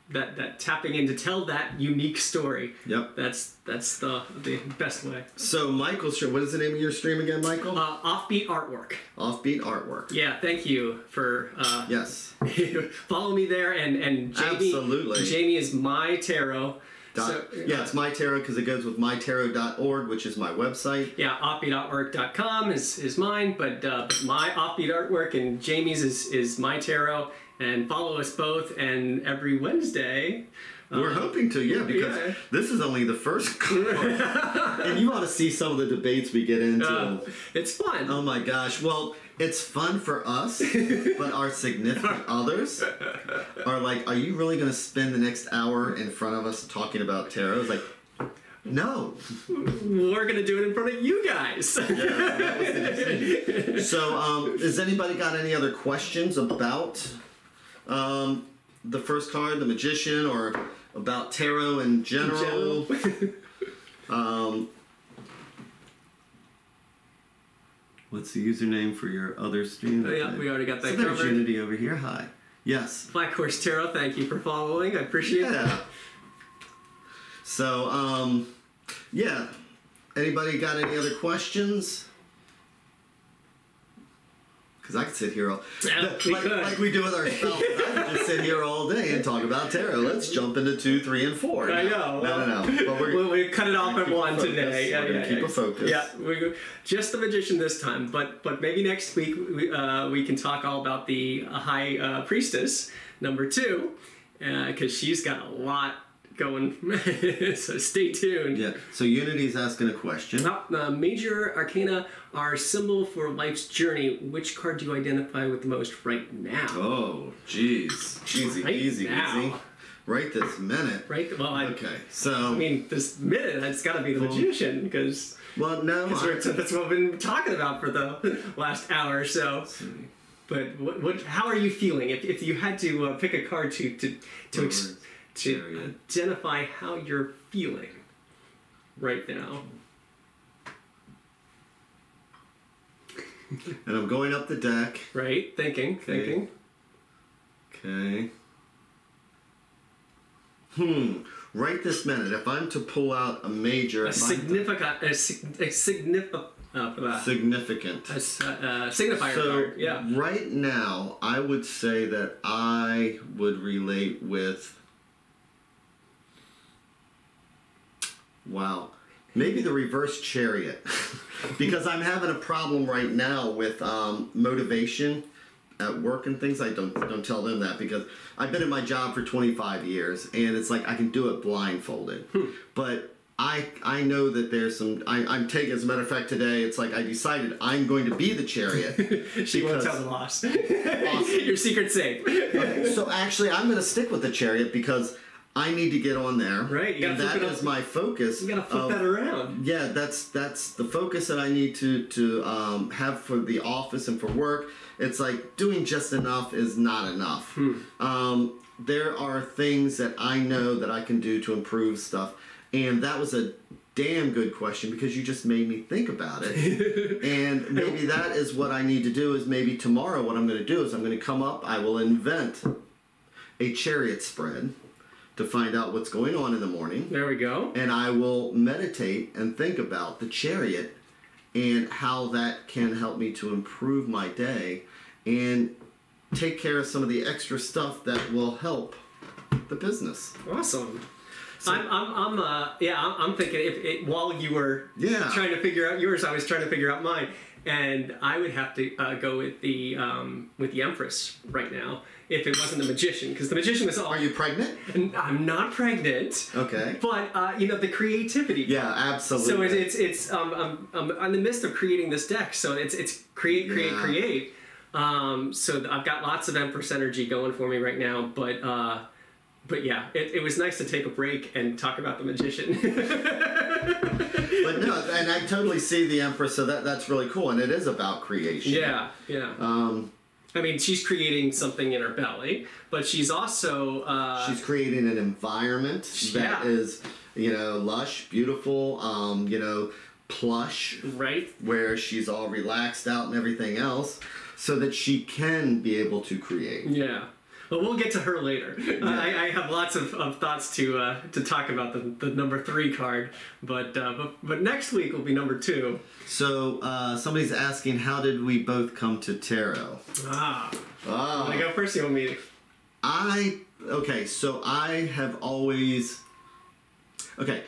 That tapping in to tell that unique story. Yep. That's the best way. So Michael's stream, what is the name of your stream again, Michael? Offbeat Artwork. Offbeat Artwork. Yeah, thank you for yes. follow me there, and Jamie. Absolutely. Jamie is MyTarot. It's MyTarot because it goes with MyTarot.org, which is my website. Yeah, offbeatartwork.com is mine, but my Offbeat Artwork and Jamie's is MyTarot. And follow us both, and every Wednesday. We're hoping to, because this is only the first card. And you ought to see some of the debates we get into. It's fun. Oh my gosh. Well, it's fun for us, but our significant others are like, are you really going to spend the next hour in front of us talking about tarot? It's like, no. We're going to do it in front of you guys. Yeah, that was the decision. So, has anybody got any other questions about the first card, the Magician, or about tarot in general? What's the username for your other stream? Yeah, we already got that covered. covered. Unity over here. Hi. Yes. Black Horse Tarot, thank you for following. I appreciate that. So, yeah. Anybody got any other questions? Because I could sit here like we do with our spells. I could just sit here all day and talk about tarot. Let's jump into 2, 3, and 4. I know. No. But we cut it off at 1 today. We're gonna keep a focus. Yeah, just the Magician this time. But maybe next week we can talk all about the High Priestess number 2, because she's got a lot going. So stay tuned. Yeah. So Unity's asking a question. Major arcana are symbol for life's journey. Which card do you identify with the most right now? Oh, jeez. Easy, Right easy, now. easy. Right this minute. Right. Well, Okay. So. I mean, this minute it's got to be the magician because. Well, no. That's what we've been talking about for the last hour or so. But how are you feeling? If you had to pick a card to identify how you're feeling right now. And I'm going up the deck. Right? Thinking. Okay. Right this minute, if I'm to pull out a major... Significant signifier card, yeah. Right now, I would say that I would relate with... Wow. Maybe the reverse chariot. Because I'm having a problem right now with motivation at work and things. I don't tell them that because I've been in my job for 25 years and it's like I can do it blindfolded. But I know that there's some... I'm taking, as a matter of fact, today, it's like I decided I'm going to be the chariot. She won't tell the boss. Awesome. Your secret's safe. So actually, I'm going to stick with the chariot because I need to get on there. Right. You gotta and that is my focus. You got to flip that around. Yeah, that's the focus that I need to have for the office and for work. It's like doing just enough is not enough. There are things that I know that I can do to improve stuff. And that was a damn good question because you just made me think about it. And maybe that is what I need to do is maybe tomorrow what I'm going to do is I'm going to come up, I will invent a chariot spread to find out what's going on in the morning. There we go. And I will meditate and think about the chariot and how that can help me to improve my day and take care of some of the extra stuff that will help the business. Awesome. So, I'm thinking while you were trying to figure out yours, I was trying to figure out mine, and I would have to go with the Empress right now if it wasn't the Magician, because the Magician was all. Are you pregnant? I'm not pregnant. Okay. But the creativity. Yeah, absolutely. So it's I'm in the midst of creating this deck, so it's create. So I've got lots of Empress energy going for me right now, but yeah, it was nice to take a break and talk about the Magician. But no, and I totally see the Empress, so that's really cool, and it is about creation. Yeah. I mean, she's creating something in her belly, but she's also... she's creating an environment that is, lush, beautiful, plush. Right. Where she's all relaxed out and everything else, so that she can be able to create. Yeah. Well, we'll get to her later. Yeah. I have lots of thoughts to talk about the number 3 card, but next week will be number 2. So somebody's asking, how did we both come to tarot? Want to go first? You want me? So I have always... Okay,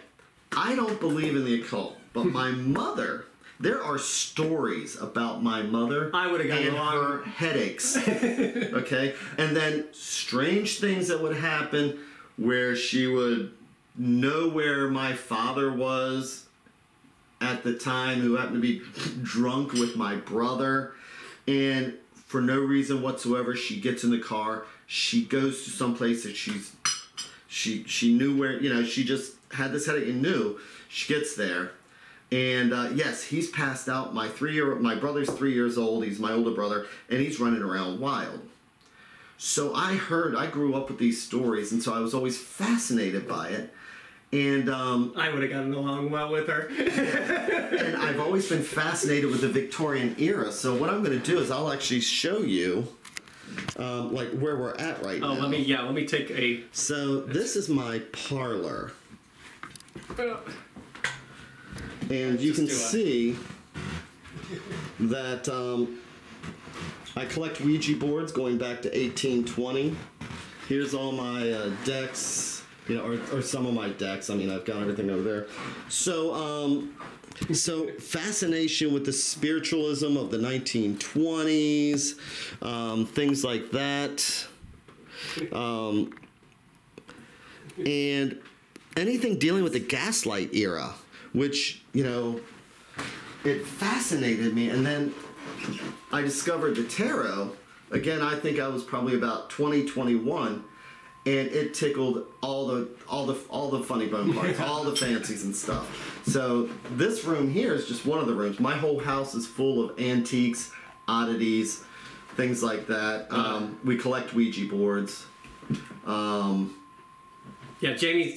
I don't believe in the occult, but my mother... There are stories about my mother and her headaches, okay? And then strange things that would happen where she would know where my father was at the time, who happened to be drunk with my brother, and for no reason whatsoever, she gets in the car, she goes to some place that she knew where, she just had this headache and knew. She gets there. And yes, he's passed out. My brother's 3 years old. He's my older brother, and he's running around wild. So I grew up with these stories, and so I was always fascinated by it. And I would have gotten along well with her. And I've always been fascinated with the Victorian era. So what I'm going to do is I'll actually show you like where we're at right now. Let me take a. So this is my parlor. And you can see that I collect Ouija boards going back to 1820. Here's all my decks, or some of my decks. I mean, I've got everything over there. So fascination with the spiritualism of the 1920s, things like that. And anything dealing with the Gaslight era, which, you know, it fascinated me. And then I discovered the tarot. Again, I think I was probably about 21, and it tickled all the funny bone parts, all the fancies and stuff. So this room here is just one of the rooms. My whole house is full of antiques, oddities, things like that. We collect Ouija boards. Yeah, Jamie,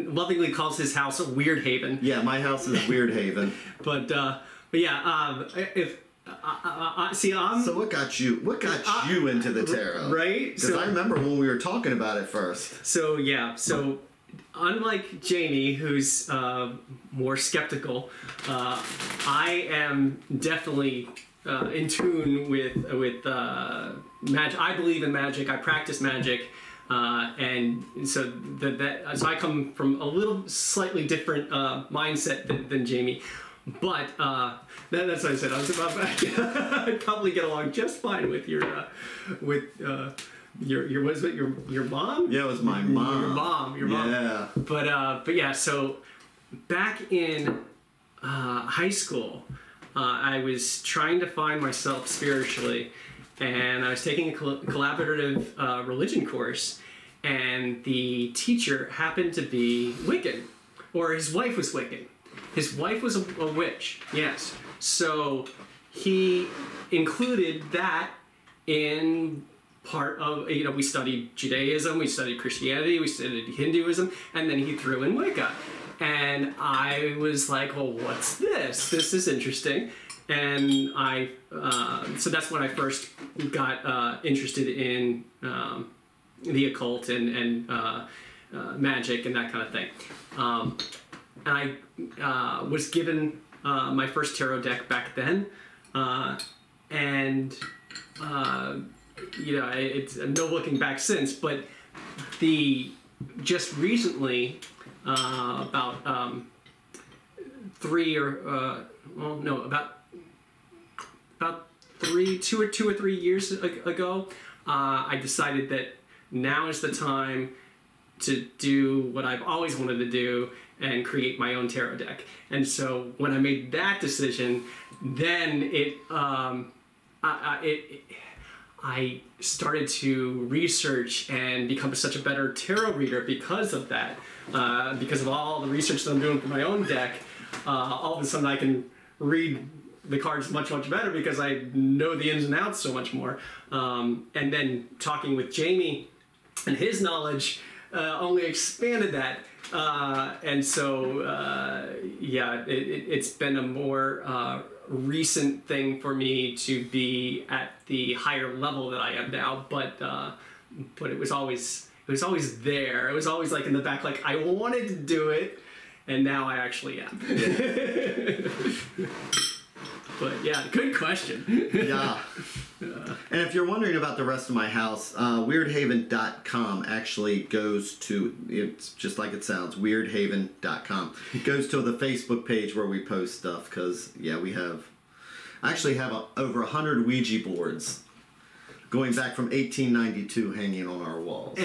lovingly calls his house a weird haven. Yeah, my house is weird haven. But yeah, see, So what got you into the tarot? Right? Because I remember when we were talking about it first. So yeah, unlike Jamie, who's more skeptical, I am definitely in tune with magic. I believe in magic. I practice magic. And so so I come from a little slightly different mindset than Jamie, but that's what I said. I was about I'd probably get along just fine with your was it your mom? Yeah, it was my mom. Your mom. Yeah. But yeah. So back in high school, I was trying to find myself spiritually. And I was taking a collaborative religion course, and the teacher happened to be Wiccan, or his wife was Wiccan. His wife was a witch, yes. So he included that in part of, we studied Judaism, we studied Christianity, we studied Hinduism, and then he threw in Wicca. And I was like, well, what's this? This is interesting. And so that's when I first got interested in the occult and magic and that kind of thing. And I was given my first tarot deck back then, and it's no looking back since. But just recently, about about 2 or 3 years ago, I decided that now is the time to do what I've always wanted to do and create my own tarot deck. And so when I made that decision, then I started to research and become such a better tarot reader because of that. Because of all the research that I'm doing for my own deck, all of a sudden I can read the cards much better because I know the ins and outs so much more. And then talking with Jamie and his knowledge only expanded that. And so, it's been a more recent thing for me to be at the higher level that I am now. But it was always there. It was always like in the back, like I wanted to do it, and now I actually am. But yeah, good question. Yeah. And if you're wondering about the rest of my house, weirdhaven.com actually goes to, it's just like it sounds, weirdhaven.com. It goes to the Facebook page where we post stuff because, yeah, I actually have over 100 Ouija boards going back from 1892 hanging on our walls.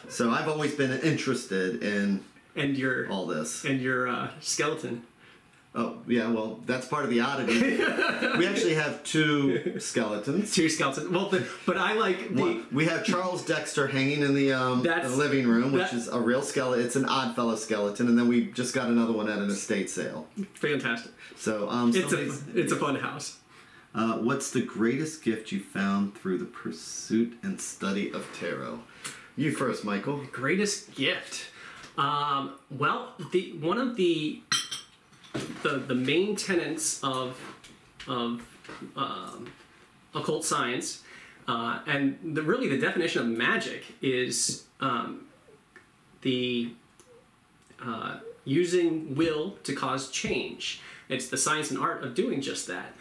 So I've always been interested in all this. And your skeleton. Oh, yeah, well, that's part of the oddity. We actually have 2 skeletons. 2 skeletons. Well, but I like we have Charles Dexter hanging in the living room, which is a real skeleton. It's an Oddfellow skeleton, and then we just got another one at an estate sale. Fantastic. So, it's a fun house. What's the greatest gift you found through the pursuit and study of tarot? You first, Michael. Greatest gift. Well, one of the main tenets of occult science, and really the definition of magic is using will to cause change. It's the science and art of doing just that.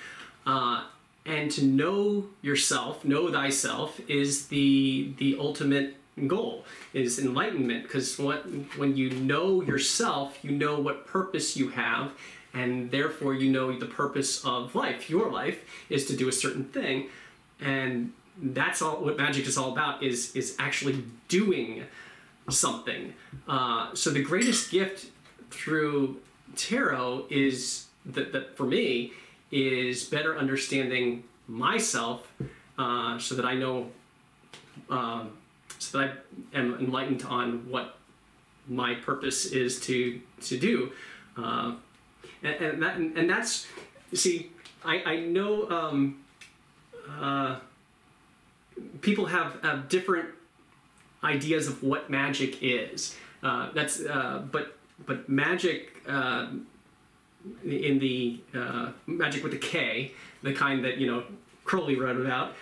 And to know yourself, know thyself, is the ultimate goal, is enlightenment. Because when you know yourself, you know what purpose you have, and therefore you know the purpose of life. Your life is to do a certain thing, and that's all what magic is all about, is actually doing something. So the greatest gift through tarot is that for me is better understanding myself, so that I know, so that I am enlightened on what my purpose is to do, and that's, see, I know people have different ideas of what magic is. But magic, in the magic with a K, the kind that Crowley wrote about,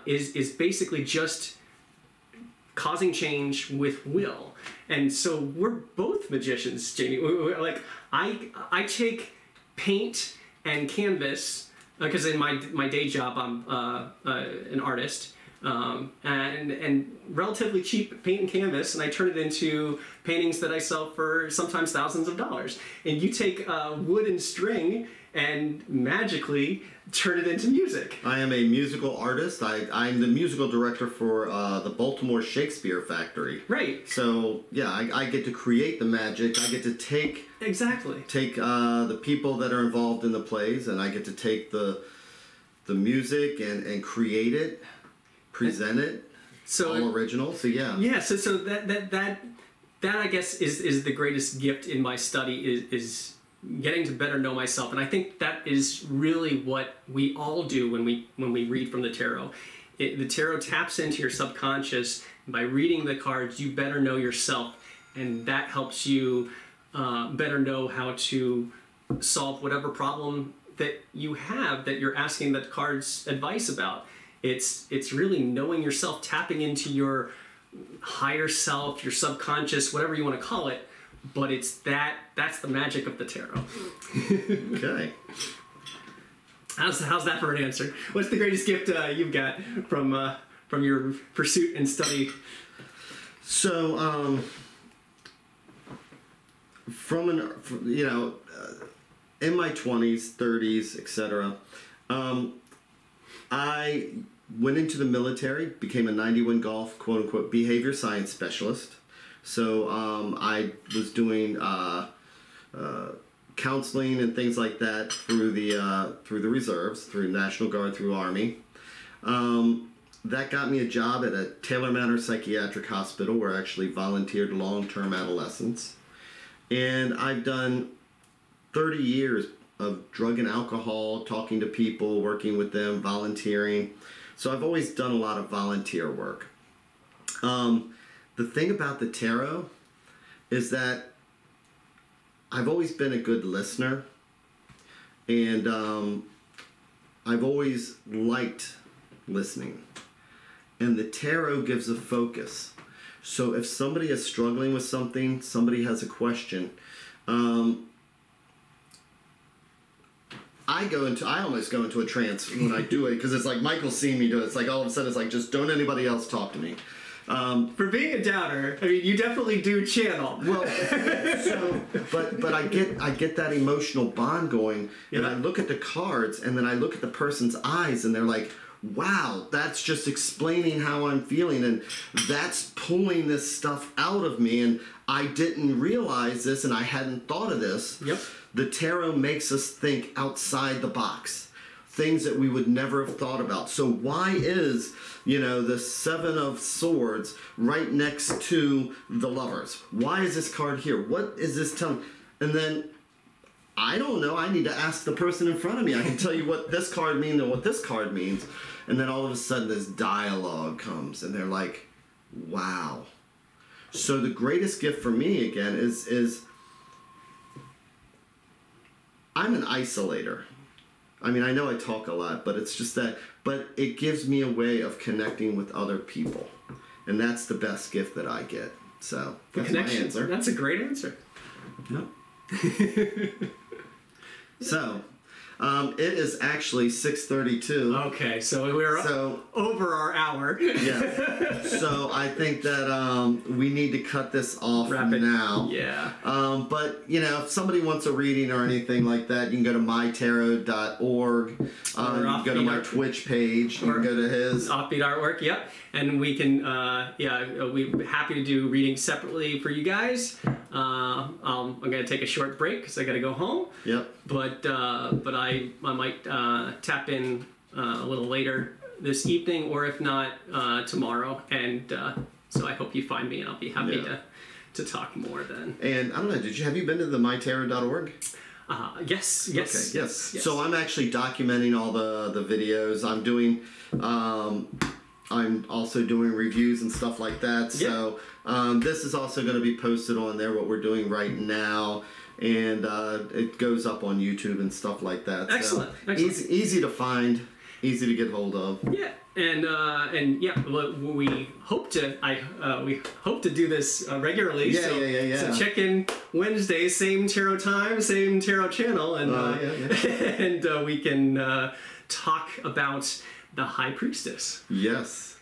is basically just causing change with will. And so we're both magicians, Jamie. Like I take paint and canvas, because in my day job I'm an artist, and relatively cheap paint and canvas, and I turn it into paintings that I sell for sometimes thousands of dollars. And you take wood and string and magically turn it into music. I am a musical artist. I'm the musical director for the Baltimore Shakespeare Factory. Right. So yeah, I get to create the magic. I get to take the people that are involved in the plays, and I get to take the music and create it, present it, so all original. So yeah. Yeah. So that I guess is the greatest gift in my study, is getting to better know myself. And I think that is really what we all do when we read from the tarot. The tarot taps into your subconscious. By reading the cards, you better know yourself, and that helps you better know how to solve whatever problem that you have that you're asking the cards advice about. It's really knowing yourself, tapping into your higher self, your subconscious, whatever you want to call it. But that's the magic of the tarot. Okay. How's that for an answer? What's the greatest gift you've got from your pursuit and study? So, in my 20s, 30s, etc., I went into the military, became a 91 golf, quote-unquote, behavior science specialist. So I was doing counseling and things like that through the reserves, through National Guard, through Army. That got me a job at a Taylor Manor Psychiatric Hospital, where I actually volunteered long-term adolescents. And I've done 30 years of drug and alcohol, talking to people, working with them, volunteering. So I've always done a lot of volunteer work. The thing about the tarot is that I've always been a good listener, and I've always liked listening. And the tarot gives a focus. So if somebody is struggling with something, somebody has a question, I almost go into a trance when I do it, because it's like Michael's seen me do it. It's like all of a sudden it's like, just don't anybody else talk to me. For being a doubter, I mean, you definitely do channel. Well, but I get that emotional bond going, and I look at the cards, and then I look at the person's eyes, and they're like, wow, that's just explaining how I'm feeling, and that's pulling this stuff out of me, and I didn't realize this, and I hadn't thought of this. Yep. The tarot makes us think outside the box, things that we would never have thought about. So why is, the Seven of Swords right next to the Lovers? Why is this card here? What is this telling? And then, I don't know, I need to ask the person in front of me. I can tell you what this card means and what this card means. And then all of a sudden this dialogue comes, and they're like, wow. So the greatest gift for me, again, is I'm an isolator. I mean, I know I talk a lot, but it's just that, but it gives me a way of connecting with other people. And that's the best gift that I get. So, that's my answer. That's a great answer. Yep. So, It is actually 6:32. Okay, so we're over our hour. Yeah. So I think that we need to cut this off now. Yeah. But, you know, if somebody wants a reading or anything like that, you can go to MyTarot.org. You can go to my Twitch page. You can go to his. Offbeat Artwork, yep. And we can, we're happy to do readings separately for you guys. I'm going to take a short break because I got to go home. Yep. But I might tap in a little later this evening, or if not, tomorrow. And so I hope you find me, and I'll be happy to talk more then. And I don't know, have you been to the MyTarot.org? Yes. Okay, yes. So I'm actually documenting all the videos. I'm doing, I'm also doing reviews and stuff like that. So this is also going to be posted on there, what we're doing right now. And it goes up on YouTube and stuff like that. Excellent. So easy to find, easy to get hold of. Yeah. And yeah, we hope to do this regularly. Yeah. So check in Wednesday, same tarot time, same tarot channel, and and we can talk about the High Priestess. Yes.